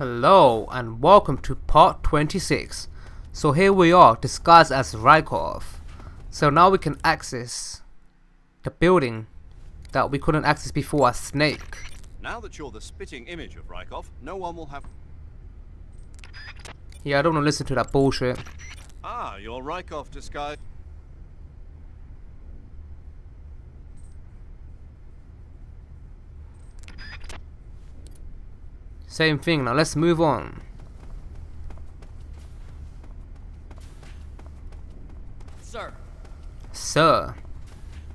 Hello and welcome to part 26. So here we are, disguised as Raikov. So now we can access the building that we couldn't access before as Snake. Now that you're the spitting image of Raikov, no one will have... Yeah, I don't want to listen to that bullshit. Ah, you're Raikov disguised... Same thing, now let's move on. Sir. Sir.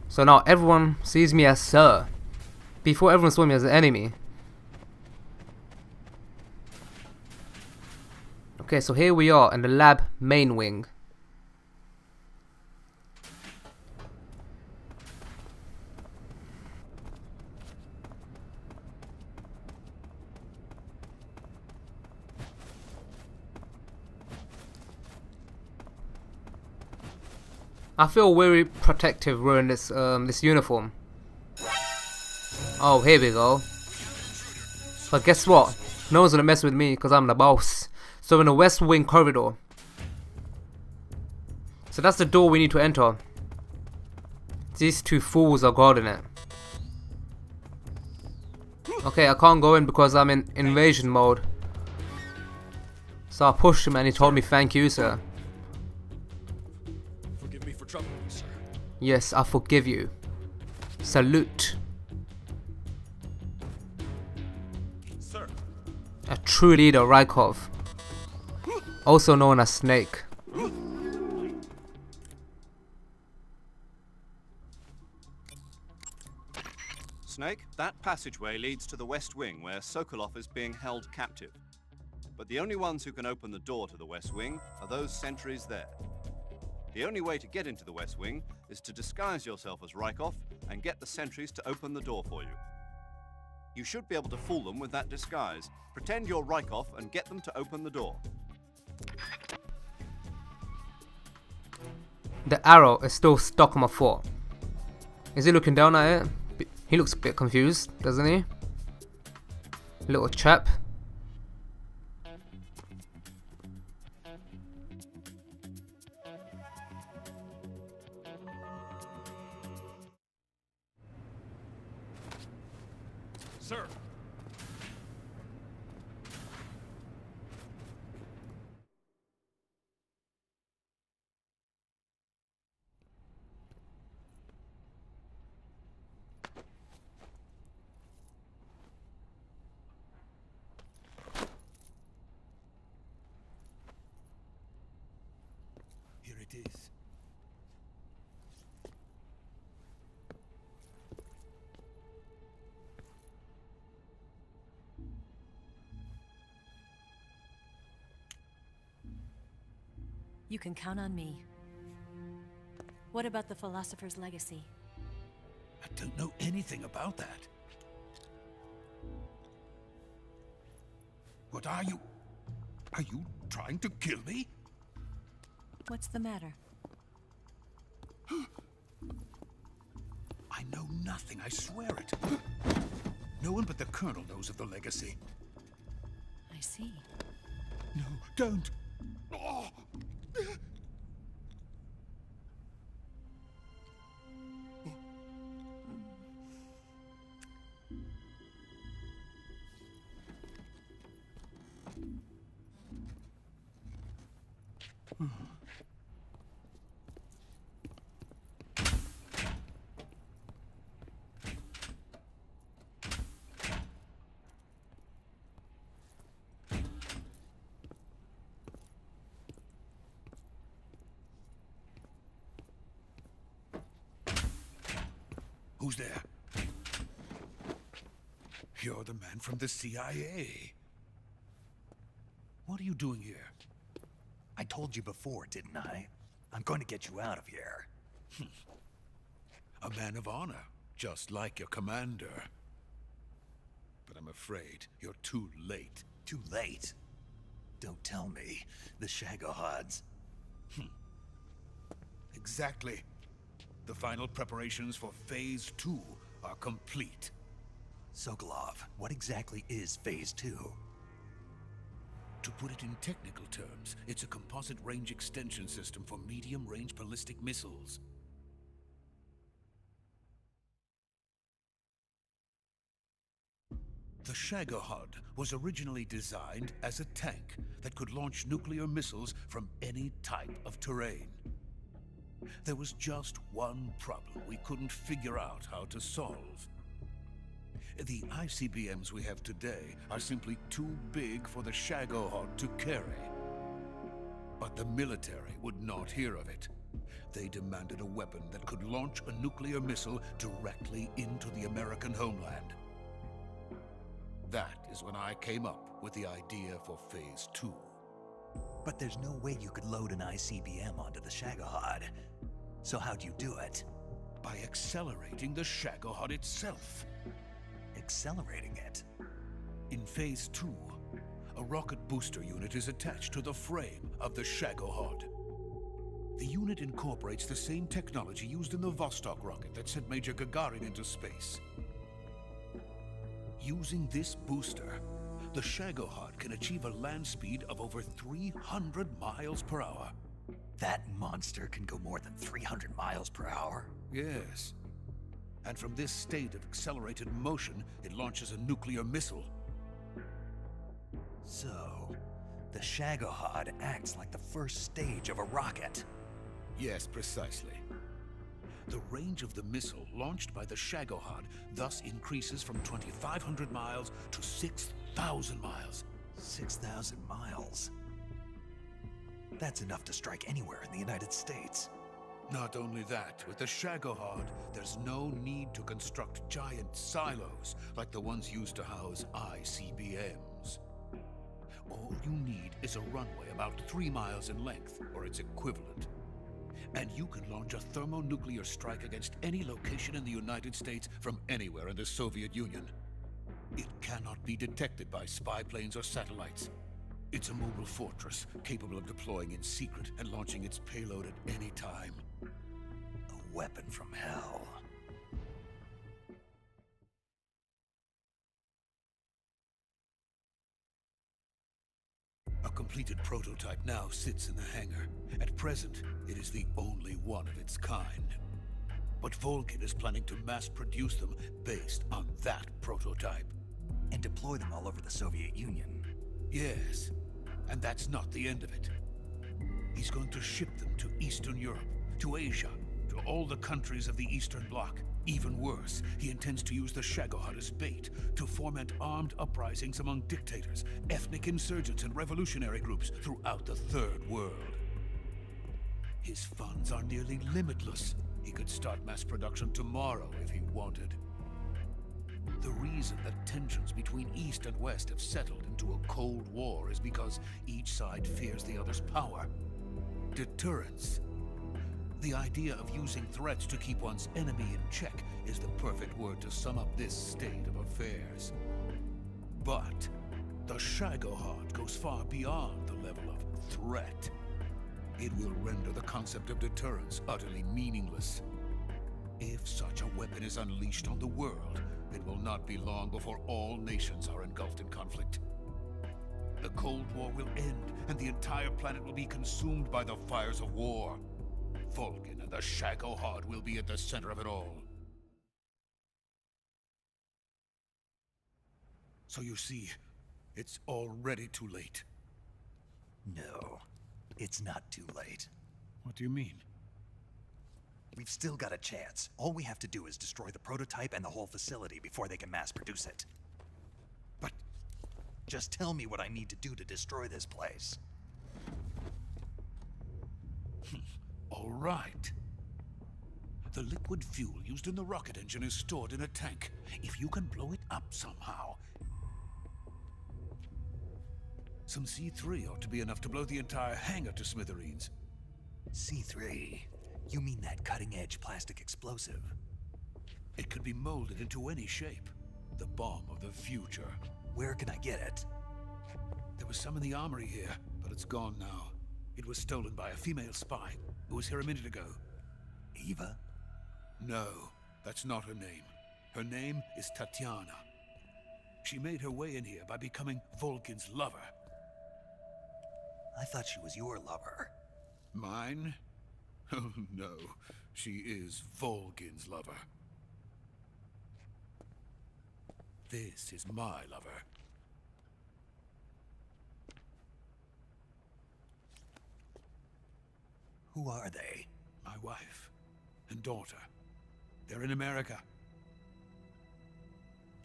So now everyone sees me as Sir. Before everyone saw me as an enemy. Okay, so here we are in the lab main wing. I feel very protective wearing this this uniform. Oh, here we go. But guess what? No one's gonna mess with me because I'm the boss. So in the West Wing corridor. So that's the door we need to enter. These two fools are guarding it. Okay, I can't go in because I'm in invasion mode. So I pushed him and he told me thank you, sir. Sir. Yes, I forgive you. Salute. Sir. A true leader, Raikov. Also known as Snake. Snake, that passageway leads to the West Wing where Sokolov is being held captive. But the only ones who can open the door to the West Wing are those sentries there. The only way to get into the West Wing is to disguise yourself as Raikov and get the sentries to open the door for you. You should be able to fool them with that disguise. Pretend you're Raikov and get them to open the door. The arrow is still stuck on my foot. Is he looking down at it? He looks a bit confused, doesn't he? Little chap. Sir. Here it is. You can count on me. What about the philosopher's legacy? I don't know anything about that. What are you? Are you trying to kill me? What's the matter? I know nothing, I swear it. No one but the Colonel knows of the legacy. I see. No, don't! Oh. Who's there? You're the man from the CIA. What are you doing here? I told you before, didn't I? I'm going to get you out of here. A man of honor, just like your commander. But I'm afraid you're too late. Too late? Don't tell me. The Shagohods. Exactly. The final preparations for Phase 2 are complete. Sokolov, what exactly is Phase 2? To put it in technical terms, it's a composite range extension system for medium-range ballistic missiles. The Shagohod was originally designed as a tank that could launch nuclear missiles from any type of terrain. There was just one problem we couldn't figure out how to solve. The ICBMs we have today are simply too big for the Shagohod to carry. But the military would not hear of it. They demanded a weapon that could launch a nuclear missile directly into the American homeland. That is when I came up with the idea for Phase 2. But there's no way you could load an ICBM onto the Shagohod. So how'd you do it? By accelerating the Shagohod itself. Accelerating it? In Phase 2, a rocket booster unit is attached to the frame of the Shagohod. The unit incorporates the same technology used in the Vostok rocket that sent Major Gagarin into space. Using this booster, the Shagohod can achieve a land speed of over 300 miles per hour. That monster can go more than 300 miles per hour? Yes. And from this state of accelerated motion, it launches a nuclear missile. So, the Shagohod acts like the first stage of a rocket. Yes, precisely. The range of the missile launched by the Shagohod thus increases from 2,500 miles to 6,000 miles. 6,000 miles? That's enough to strike anywhere in the United States. Not only that, with the Shagohod, there's no need to construct giant silos like the ones used to house ICBMs. All you need is a runway about 3 miles in length, or its equivalent. And you can launch a thermonuclear strike against any location in the United States from anywhere in the Soviet Union. It cannot be detected by spy planes or satellites. It's a mobile fortress, capable of deploying in secret and launching its payload at any time. A weapon from hell. A completed prototype now sits in the hangar. At present, it is the only one of its kind. But Volgin is planning to mass-produce them based on that prototype. And deploy them all over the Soviet Union. Yes, and that's not the end of it. He's going to ship them to Eastern Europe, to Asia, to all the countries of the Eastern Bloc. Even worse, he intends to use the Shagohod as bait to foment armed uprisings among dictators, ethnic insurgents, and revolutionary groups throughout the Third World. His funds are nearly limitless. He could start mass production tomorrow if he wanted. The reason that tensions between East and West have settled into a Cold War is because each side fears the other's power. Deterrence. The idea of using threats to keep one's enemy in check is the perfect word to sum up this state of affairs. But the Shagohod goes far beyond the level of threat. It will render the concept of deterrence utterly meaningless. If such a weapon is unleashed on the world, it will not be long before all nations are engulfed in conflict. The Cold War will end, and the entire planet will be consumed by the fires of war. Volgin and the Shagohod will be at the center of it all. So you see, it's already too late. No, it's not too late. What do you mean? We've still got a chance. All we have to do is destroy the prototype and the whole facility before they can mass produce it. But just tell me what I need to do to destroy this place. all right. The liquid fuel used in the rocket engine is stored in a tank. If you can blow it up somehow... Some C3 ought to be enough to blow the entire hangar to smithereens. C3? You mean that cutting-edge plastic explosive? It could be molded into any shape. The bomb of the future. Where can I get it? There was some in the armory here, but it's gone now. It was stolen by a female spy who was here a minute ago. Eva? No, that's not her name. Her name is Tatiana. She made her way in here by becoming Volgin's lover. I thought she was your lover. Mine? Oh no, she is Volgin's lover. This is my lover. Who are they? My wife and daughter. They're in America.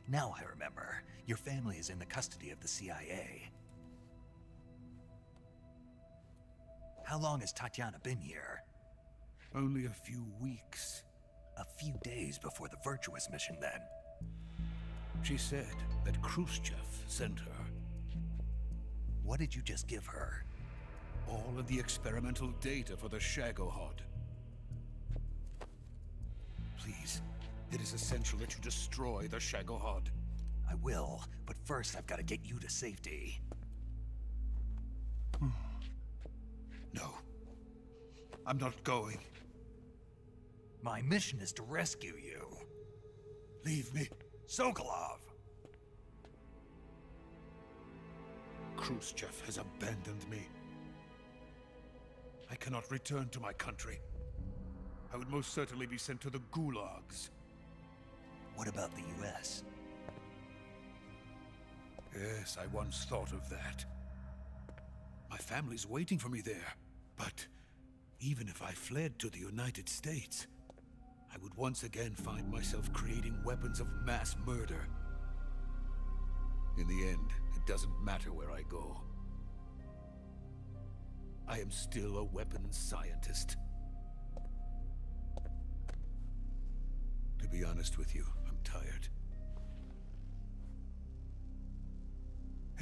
Now I remember. Your family is in the custody of the CIA. How long has Tatiana been here? Only a few weeks. A few days before the Virtuous mission, then. She said that Khrushchev sent her. What did you just give her? All of the experimental data for the Shagohod. Please, it is essential that you destroy the Shagohod. I will, but first I've got to get you to safety. No. I'm not going. My mission is to rescue you. Leave me. Sokolov! Khrushchev has abandoned me. I cannot return to my country. I would most certainly be sent to the gulags. What about the US? Yes, I once thought of that. My family's waiting for me there. But even if I fled to the United States, I would once again find myself creating weapons of mass murder. In the end, it doesn't matter where I go. I am still a weapons scientist. To be honest with you, I'm tired.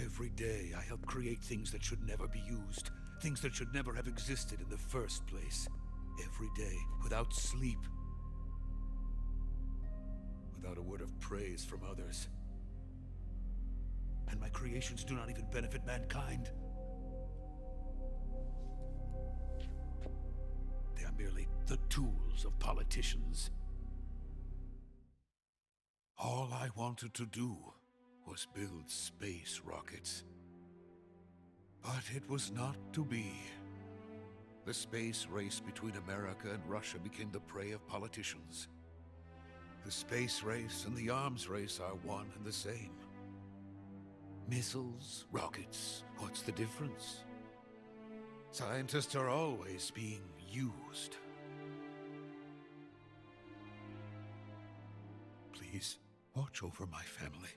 Every day, I help create things that should never be used. Things that should never have existed in the first place. Every day, without sleep. Without a word of praise from others. And my creations do not even benefit mankind. They are merely the tools of politicians. All I wanted to do was build space rockets. But it was not to be. The space race between America and Russia became the prey of politicians. The space race and the arms race are one and the same. Missiles, rockets, what's the difference? Scientists are always being used. Please, watch over my family.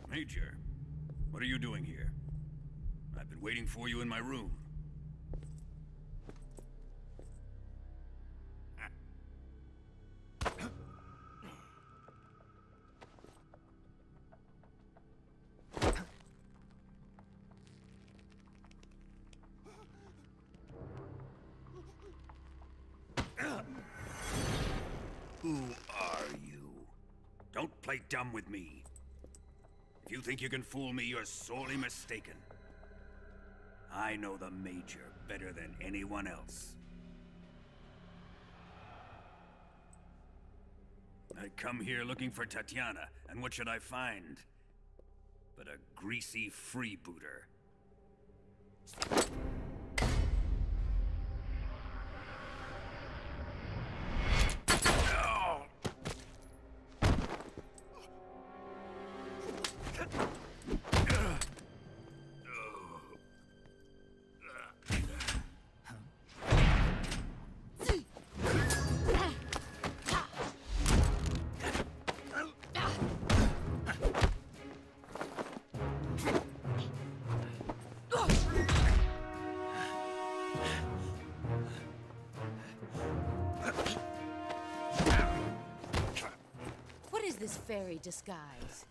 Major, what are you doing here? I've been waiting for you in my room. Who are you? Don't play dumb with me. If you think you can fool me, you're sorely mistaken. I know the Major better than anyone else. I come here looking for Tatiana, and what should I find? But a greasy freebooter. This fairy disguise.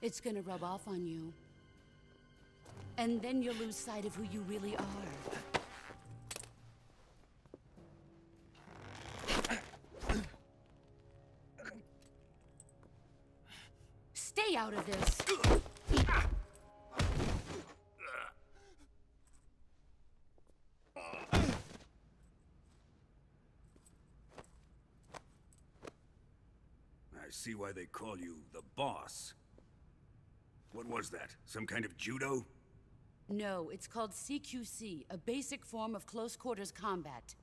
It's gonna rub off on you. And then you'll lose sight of who you really are. Stay out of this! I see why they call you the boss. What was that? Some kind of judo? No, it's called CQC, a basic form of close quarters combat.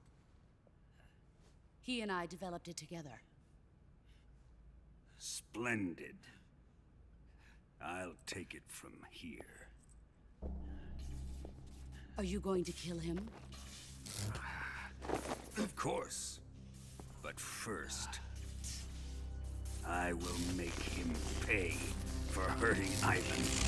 He and I developed it together. Splendid. I'll take it from here. Are you going to kill him? Of course. But first, I will make him pay for hurting Ivan.